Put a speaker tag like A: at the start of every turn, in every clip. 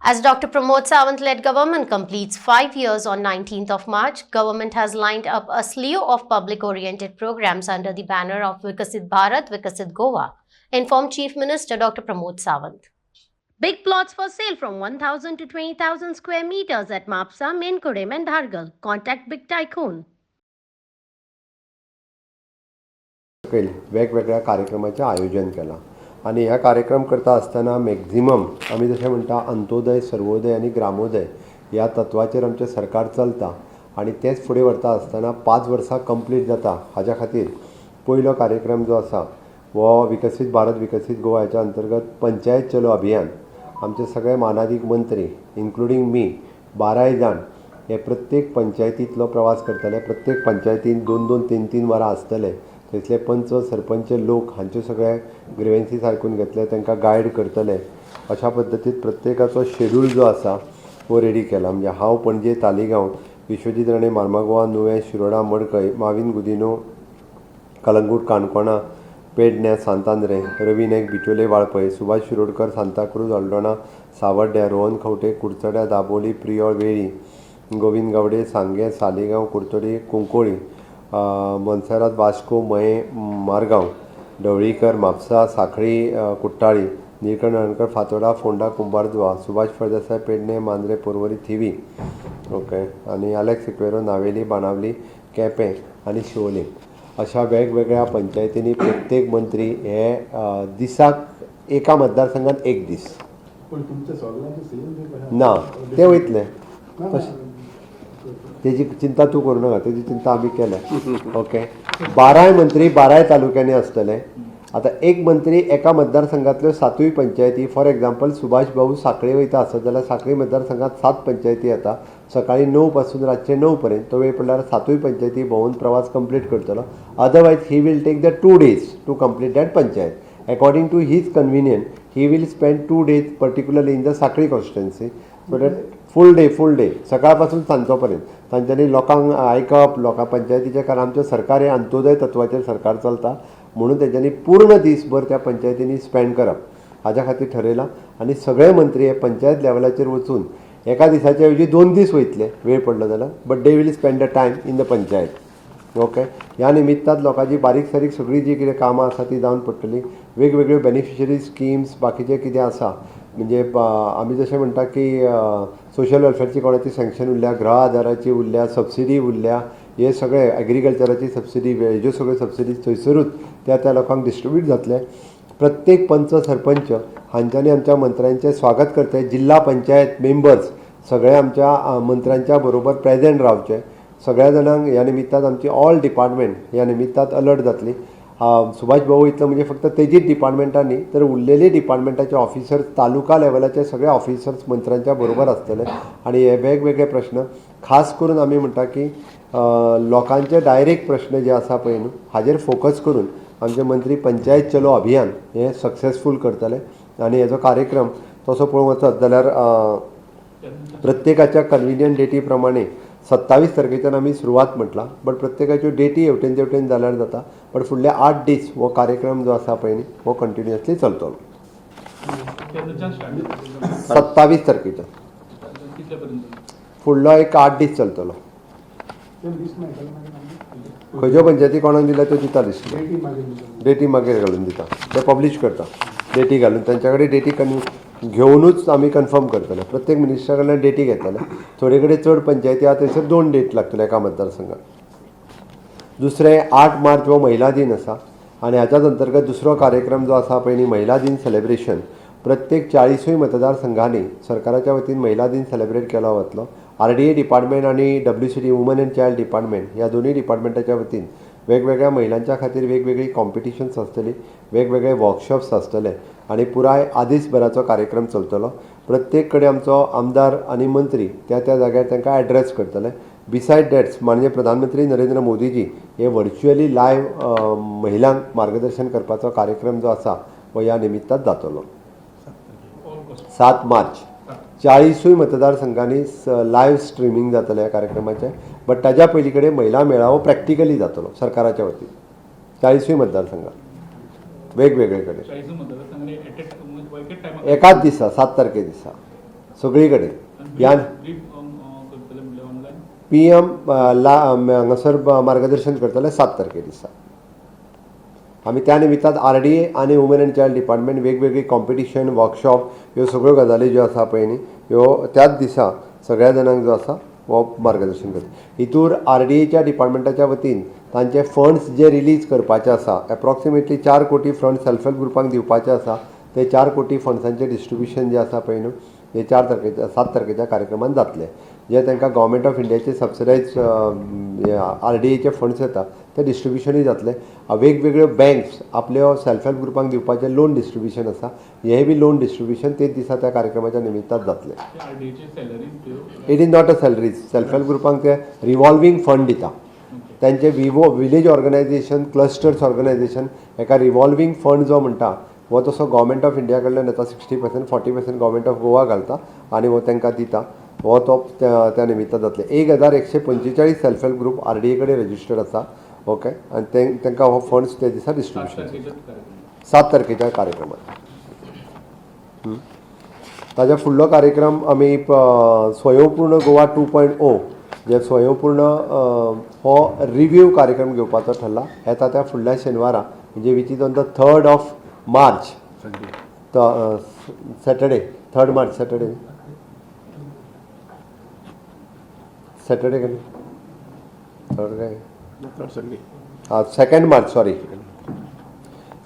A: As Dr. Pramod Sawant-led government completes 5 years on 19th of March, government has lined up a slew of public-oriented programs under the banner of Vikasit Bharat, Vikasit Goa, informed Chief Minister Dr. Pramod Sawant. Big plots for sale from 1,000 to 20,000 square meters at Mapsa, Menkurem and Dhargal. Contact Big Tycoon.
B: वेगवेगळ्या कार्यक्रमाचे आयोजन केला आणि ह्या कार्यक्रम करता असताना maximum आम्ही जशें म्हणटा अंत्योदय सर्वोदय आणि ग्रामोदय ह्या तत्वाचेर आमचें सरकार चलता आणि तेच फुडें व्हरता आसतना 5 वर्सां कंप्लीट जाता हाज्या खातीर पयलो कार्यक्रम जो आसा वो विकसीत भारत विकसीत गोवा हेच्या अंतर्गत पंचायत चलो अभियान. आमचे सगळे मानाधीक मंत्री इन्क्लुडींग मी 12 जाण हे प्रत्येक पंचायतींतलो प्रवास करतले. प्रत्येक पंचायतीन 2-2, 3-3 वरां आसतले. थंयसले पंच सरपंच लोक हांचे सगळे ग्रिवेन्सीस आयकून घेतले, तांकां गायड करतले. अशा पद्दतीन प्रत्येकाचो शेड्यूल जो आसा वो रेडी केला. म्हणजे हांव पणजे तालिगांव, विश्वजीत राणे मार्मागोवा, नुवें शिरोडा मडकय, माविन गुदिनो कलंगूट काणकोणा पेडण्या सांतांद्रे, रवी नायक बिचोले वाळपय, सुभाष शिरोडकर सांताक्रूज अल्डोना सावड्ड्या, रोहन खंवटे कुडचड्या दाबोली प्रियोळ वेळी, गोविंद गावडे सांगे सालिगांव कुडचडी कुंकोळी, मनसेरात वास्को मये मारगांव, ढवळीकर म्हापसा सांखळी कुट्टाळी, निळकंठ नारायणकर फातोडा फोंडा कुंभारजुवा, सुभाष फळदेसाय पेडणे मांद्रे पर्वरी थिवी. ओके. आणि अलेक्स इक्वेरो नावेली बाणावली केपें आणि शिवोले अशा वेगवेगळ्या पंचायतींनी प्रत्येक मंत्री हे दिसाक एका मतदारसंघात एक दीस ना ते वयतले. तेजी चिंता तूं करूं नाका, तेजी चिंता आमी केल्या. ओके. 12 मंत्री 12 तालुक्यांनी आसतले. आतां एक मंत्री एका मतदारसंघांतल्यो 7 पंचायती, फॉर एग्जाम्पल सुभाष भाऊ सांखळे वयता आसत जाल्यार सांखळी मतदारसंघात 7 पंचायती येता. सकाळी 9 पासून रातचे 9 पर्यंत तो वेळ पडल्यार 7 पंचायती भोंवून प्रवास कंप्लीट करतलो. Otherwise he will take the 2 days to complete that panchayat. According to his convenient he will spend 2 days particularly in the Sankhali constituency. So that full day सकाळ पासून सांजचो पर्यंत तांच्यांनी लोकांक आयकप, लोकां पंचायतीचें कारण आमचें सरकार हें अंत्योदय तत्वाचेर सरकार चलता म्हणून तेंच्यांनी पूर्ण दिसभर त्या पंचायतींनी स्पेंड करप हाज्या खातीर ठरयलां. आनी सगळे मंत्री हे पंचायत लेवलाचेर वचून एका दिसाचे ऐवजी 2 दीस वयतले वेळ पडलो जाल्यार, but they will spend the time in the panchayat. Okay. ह्या निमित्तान लोकांची बारीक सारीक सगळी जी कितें कामां आसा ती जावन पडटली. वेगवेगळ्यो बेनिफिशरी स्किम्स बाकीचें कितें आसा म्हणजे आमी जशें म्हणटा की सोशल वेलफेअरची कोणाची सँक्शन उरल्या, गृह आदाराची उरल्या, सबसिडी उरल्या, हे सगळे एग्रीकल्चराची सबसिडी हेज्यो सगळ्यो सबसिडी थंयसरूच त्या लोकांक डिस्ट्रिब्यूट जातले. प्रत्येक पंच सरपंच हांच्यांनी आमच्या मंत्र्यांचें स्वागत करते. जिल्हा पंचायत मेंबर्स सगळे आमच्या मंत्र्यांच्या बरोबर प्रेजेंट रावचे. सगळ्या जाणांक ह्या निमित्तान आमची ऑल डिपार्टमेंट ह्या निमित्तान अलर्ट जातली. सुभाष भाऊ इतलो म्हणजे फक्त तेजीच डिपार्टमेंटां न्ही तर उरलेली डिपार्टमेंटाचे ऑफिसर्स तालुका लेवलाचे सगळे ऑफिसर्स मंत्र्यांच्या बरोबर आसतले. आणि हे वेगवेगळे प्रश्न खास करून आमी म्हणटा की लोकांचे डायरेक्ट प्रश्न जे आसा पळय न्हू हाजेर फोकस करून आमचे मंत्री पंचायत चलो अभियान हे सक्सेसफूल करतले. आणि हेजो कार्यक्रम तसो पळोवंक वचत जाल्यार प्रत्येकाच्या कन्विनियंट डेटी प्रमाणे 27 तारखेच्यान आमी सुरवात म्हटला, बट प्रत्येकाच्यो डेटी हेवटेन तेवटेन जाल्यार जाता. बट फुडले 8 दीस हो कार्यक्रम जो आसा पळय न्ही हो कंटिन्युअसली चलतलो. 27 तारखेच्यान फुडलो एक 8 दीस चलतलो. खंयच्यो पंचायती कोणाक दिल्या त्यो दिता लिस्ट, डेटी मागीर घालून दिता, ते पब्लीश करता डेटी घालून. तांच्या कडेन डेटी घेवनूच आमी कन्फर्म करतले. प्रत्येक मिनिस्टरा कडल्यान डेटी घेतले. थोडे कडेन चड पंचायती आहा थंयसर 2 डेट लागतले एका मतदारसंघात. दुसरे 8 मार्च हो महिला दिन आसा आनी हाच्याच अंतर्गत दुसरो कार्यक्रम जो आसा पळय न्ही महिला दिन सेलिब्रेशन प्रत्येक 40 मतदारसंघांनी सरकाराच्या वतीन महिला दिन सेलिब्रेट केलो वतलो. RDA डिपार्टमेंट आणि WCD woman and child department ह्या दोन्ही डिपार्टमेंटाच्या वतीन वेगवेगळ्या महिलांच्या खातीर वेगवेगळी कॉम्पिटिशन्स आसतली, वेगवेगळे वर्कशॉप्स आसतले आणि पुराय आदीसभराचो कार्यक्रम चलतलो. प्रत्येक कडेन आमचो आमदार आनी मंत्री त्या जाग्यार तांकां एड्रेस करतले. बिसायड दॅट्स म्हणजे प्रधानमंत्री नरेंद्र मोदीजी हे व्हर्च्युअली लायव्ह महिलांक मार्गदर्शन करपाचो कार्यक्रम जो आसा हो ह्या निमित्तान जातलो. 7 मार्च 40 मतदारसंघांनी लायव्ह स्ट्रिमींग जातलें ह्या कार्यक्रमाचें. बट ताज्या पयली कडेन महिला मेळावो प्रॅक्टिकली जातलो सरकाराच्या वतीन 40 मतदारसंघात वेगवेगळे कडेन एकाच दिसा 7 तारखे दिसा. सगळी कडेन ह्या PM हांगासर मार्गदर्शन करतले 7 तारखे दिसा. आमी त्या निमित्तान RDA आनी वुमन एंड चायल्ड डिपार्टमेंट वेगवेगळी कॉम्पिटिशन वर्कशॉप ह्यो सगळ्यो गजाली ज्यो आसा पळय न्ही ह्यो त्याच दिसा सगळ्या जाणांक जो आसा हो मार्गदर्शन करता. हितूर RDAच्या डिपार्टमेंटाच्या वतीन तांचे फंड्स जे रिलीज करपाचे आसा एप्रॉक्सिमेटली 4 कोटी फंड सेल्फ हेल्प ग्रुपांक दिवपाचे आसा. ते 4 कोटी फंड्सांचे डिस्ट्रिब्युशन जे आसा पळय न्हू हे 7 तारखेच्या कार्यक्रमान जातले. जे तांकां गव्हर्मेंट ऑफ इंडियाचे सबसिडायज RDAचे फंड्स येता ते डिस्ट्रिब्युशनूय जातले. वेगवेगळ्यो बँक्स आपल्यो सेल्फ हेल्प ग्रुपांक दिवपाचे लोन डिस्ट्रिब्युशन आसा हेय बी लोन डिस्ट्रिब्युशन तेच दिसा त्या कार्यक्रमाच्या निमित्तान जातले. It is not a salaries. Self help ग्रुपांक ते रिवॉल्विंग फंड दिता. त्यांचे विलेज ऑर्गनायझेशन क्लस्टर्स ऑर्गनायझेशन एका रिवॉल्विंग फंड जो म्हणटा हो तसो गव्हर्मेंट ऑफ इंडिया कडल्यान येता 60%, 40% गव्हर्मेंट ऑफ गोवा घालता आनी हो तांकां दिता. हो तो त्या निमित्तान जातले. 1145 सेल्फ हेल्प ग्रुप RDA कडेन रजिस्टर्ड आसा. ओके आनी तांकां हो फंड्स ते दिसा डिस्ट्रिब्युशन 7 तारखेच्या कार्यक्रमात. ताज्या फुडलो कार्यक्रम आमी स्वयंपूर्ण गोवा 2.0 जे स्वयंपूर्ण हो रिव्यू कार्यक्रम घेवपाचो ठरला. येता त्या फुडल्या शेनवारा म्हणजे which is on the 3rd of March Saturday 3rd March Saturday केन्ना 3rd काय 2nd मार्च सॉरी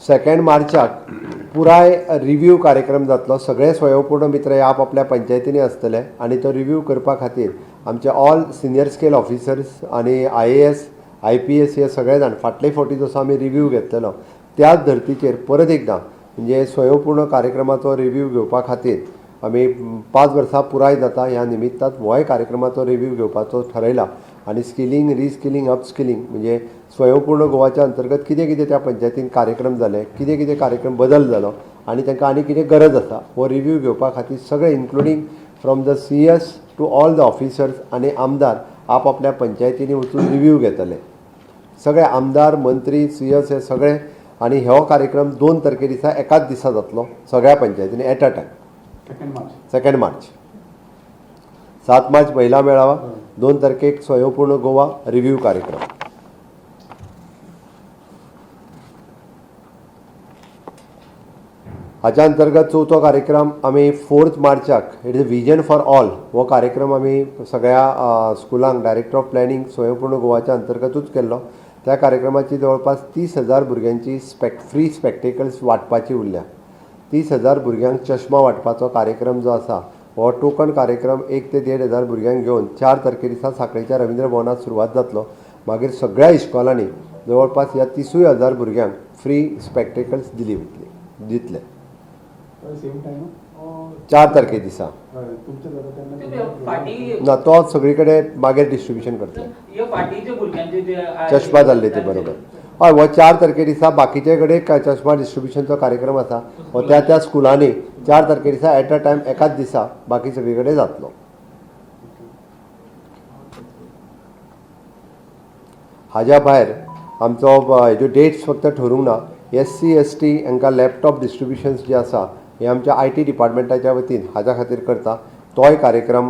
B: 2nd मार्चाक पुराय रिव्यू कार्यक्रम जातलो. सगळे स्वयंपूर्ण मित्र हे आपल्या पंचायतींनी आसतले आनी तो रिव्यू करपा खातीर आमचे ऑल सिनियर स्केल ऑफिसर्स आनी IAS IPS हे सगळे जाण फाटले फावटी जसो आमी रिव्यू घेतलेलो त्याच धर्तीचेर परत एकदां म्हणजे स्वयंपूर्ण कार्यक्रमाचो रिव्यू घेवपा खातीर आमी 5 वर्सां पुराय जाता ह्या निमित्तान होय कार्यक्रमाचो रिव्यू घेवपाचो ठरयला. आनी स्किलिंग रिस्किलिंग अपस्किलिंग म्हणजे स्वयंपूर्ण गोवाच्या अंतर्गत कितें कितें त्या पंचायतीन कार्यक्रम जाले कितें कितें कार्यक्रम बदल जालो आनी तांकां आनी कितें गरज आसा हो रिव्यू घेवपा खातीर सगळे including from the CS to all the officers आनी आमदार आपल्या पंचायतींनी वचून रिव्यू घेतले. सगळे आमदार मंत्री CS हे सगळे आनी हो कार्यक्रम 2 तारखे दिसा एकाच दिसा जातलो सगळ्या पंचायतींनी at a time. 2nd March 7 March महिला मेळावा 2 तारखेक स्वयंपूर्ण गोवा रिव्यू कार्यक्रम. हाच्या अंतर्गत 4थो कार्यक्रम आमी 4th मार्चाक it is vision for all हो कार्यक्रम आमी सगळ्या स्कुलांक डायरेक्टर ऑफ प्लॅनिंग स्वयंपूर्ण गोवाच्या अंतर्गतूच केल्लो. त्या कार्यक्रमाची जवळपास 30,000 भुरग्यांची फ्री स्पेक्टेकल्स वाटपाची उरल्या. 30,000 भुरग्यांक चश्मा वाटपाचो कार्यक्रम जो आसा हो टोकन कार्यक्रम 1 ते 1,500 भुरग्यांक घेवन 4 तारखे दिसा सांखळेच्या रवींद्र भवनात सुरवात जातलो. मागीर सगळ्या इस्कॉलांनी जवळपास ह्या 30,000 भुरग्यांक फ्री स्पेक्टेकल्स दितले 4 तारखे दिसा. ना तो सगळी कडेन मागीर डिस्ट्रिब्युशन करतले चश्मा जाल्ले ते बरोबर. हय हो 4 तारखे दिसा बाकीचे कडेन चश्मा डिस्ट्रिब्युशनचो कार्यक्रम आसा हो त्या स्कुलांनी 4 तारखे दिसा एट अ टायम एकाच दिसा बाकी सगळी कडेन जातलो. हाज्या भायर आमचो हेज्यो डेट्स फक्त ठरूंक ना. SC ST हांकां लॅपटॉप डिस्ट्रिब्युशन्स जे आसा हे आमच्या IT डिपार्टमेंटाच्या वतीन हाज्या खातीर करता. तोय कार्यक्रम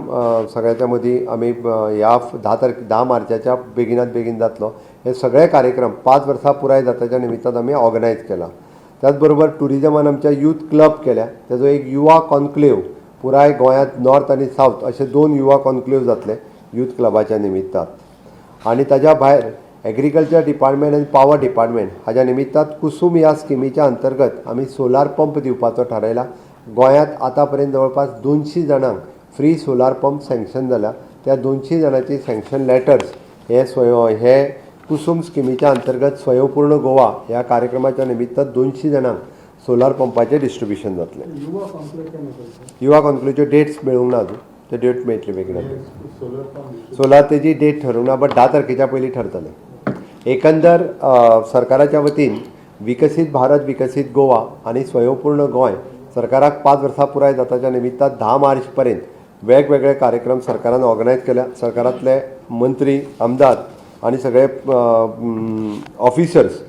B: सगळ्याच्या मदीं आमी ह्या 10 मार्चाच्या बेगिनात बेगीन जातलो. हे सगळे कार्यक्रम 5 वर्सां पुराय जाताच्या निमित्तान आमी ऑर्गनायज केला. त्याच बरोबर टुरिजमान आमच्या यूथ क्लब केल्या. तेजो एक युवा कॉन्क्लेव पुराय गोंयांत नॉर्थ आनी सावथ अशे 2 युवा कॉन्क्लेव जातले यूथ क्लबाच्या निमित्तान. आनी ताज्या भायर एग्रीकल्चर डिपार्टमेंट आनी पावर डिपार्टमेंट हाज्या निमित्तान कुसुम ह्या स्किमीच्या अंतर्गत आमी सोलार पंप दिवपाचो ठरयला. गोंयांत आतां पर्यंत जवळपास 200 जाणांक फ्री सोलार पंप सँक्शन जाला. त्या 200 जाणांची सँक्शन लेटर्स हे कुसुम स्किमीच्या अंतर्गत स्वयंपूर्ण गोवा ह्या कार्यक्रमाच्या निमित्तान 200 जाणांक सोलार पंपाचें डिस्ट्रिब्युशन जातलें. युवा कॉन्क्लेव्हच्यो डेट्स मेळूंक ना अजून. ते डेट मेळटली बेगीन. सोलार तेजी डेट ठरूंक ना बट 10 तारखेच्या पयलीं ठरतलें. एकंदर सरकाराच्या वतीन विकसीत भारत विकसीत गोवा आनी स्वयंपूर्ण गोंय सरकाराक 5 वर्सां पुराय जाताच्या निमित्तान 10 मार्च पर्यंत वेगवेगळे कार्यक्रम सरकारान ऑर्गनायज केल्या. सरकारांतले मंत्री आमदार आनी सगळे ऑफिसर्स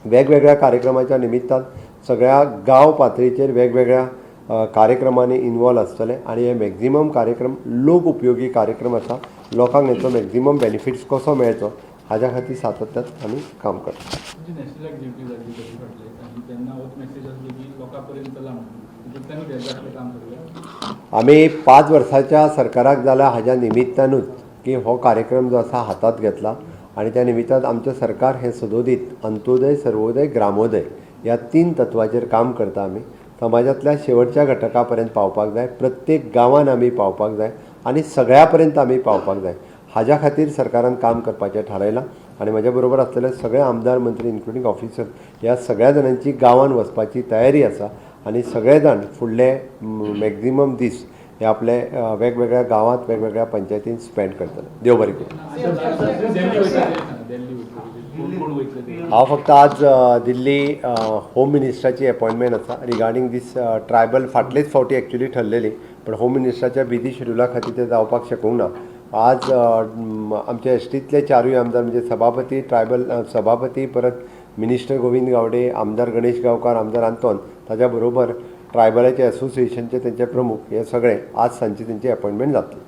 B: वेगवेगळ्या कार्यक्रमाच्या निमित्तान सगळ्या गांव पातळीचेर वेगवेगळ्या कार्यक्रमांनी इन्वॉल्व आसतले आनी हे मॅक्झिमम कार्यक्रम लोक उपयोगी कार्यक्रम आसा. लोकांक हेचो मॅक्झिमम बेनिफिट्स कसो मेळचो हाज्या खातीर सातत्यान आमी काम करता.
C: नॅशनल एक्झिक्युटीव जाल्ली कशी फाटले आनी तेन्ना होच मॅसेज आसली की लोकां पर्यंत चला म्हणून तेन्ना तें काम करूया.
B: आमी 5 वर्साच्या सरकाराक जाल्या हाज्या निमित्तानूच की हो कार्यक्रम जो आसा हातात घेतला आनी त्या निमित्तान आमचें सरकार हें सदोदीत अंत्योदय सर्वोदय ग्रामोदय ह्या 3 तत्वाचेर काम करता. आमी समाजांतल्या शेवटच्या घटका पर्यंत पावपाक जाय, प्रत्येक गांवांत आमी पावपाक जाय आनी सगळ्या पर्यंत आमी पावपाक जाय. हाज्या खातीर सरकारान काम करपाचें थारायलां आनी म्हज्या बरोबर आसलेले सगळे आमदार मंत्री इन्क्लुडींग ऑफिसर ह्या सगळ्या जाणांची गांवांत वचपाची तयारी आसा आनी सगळे जाण फुडले मॅक्झिमम दीस हे आपले वेगवेगळ्या गांवांत वेगवेगळ्या पंचायतींत स्पेंड करतले. देव बरें करूं. हांव फक्त आज दिल्ली होम मिनिस्टराची अपॉयंटमेंट आसा रिगार्डींग दीस ट्रायबल फाटलेच फावटी एक्चुली ठरलेली पण होम मिनिस्टराच्या बिजी शेड्युला खातीर ते जावपाक शकूंक ना. आज आमच्या एसटींतले 4 आमदार म्हणजे सभापती ट्रायबल सभापती परत मिनिस्टर गोविंद गावडे आमदार गणेश गांवकार आमदार आंतोन ताच्या बरोबर ट्रायबलाचे असोसिएशनचे तेंचे प्रमुख हे सगळे आज सांजची तेंची अपॉयंटमेंट जातली.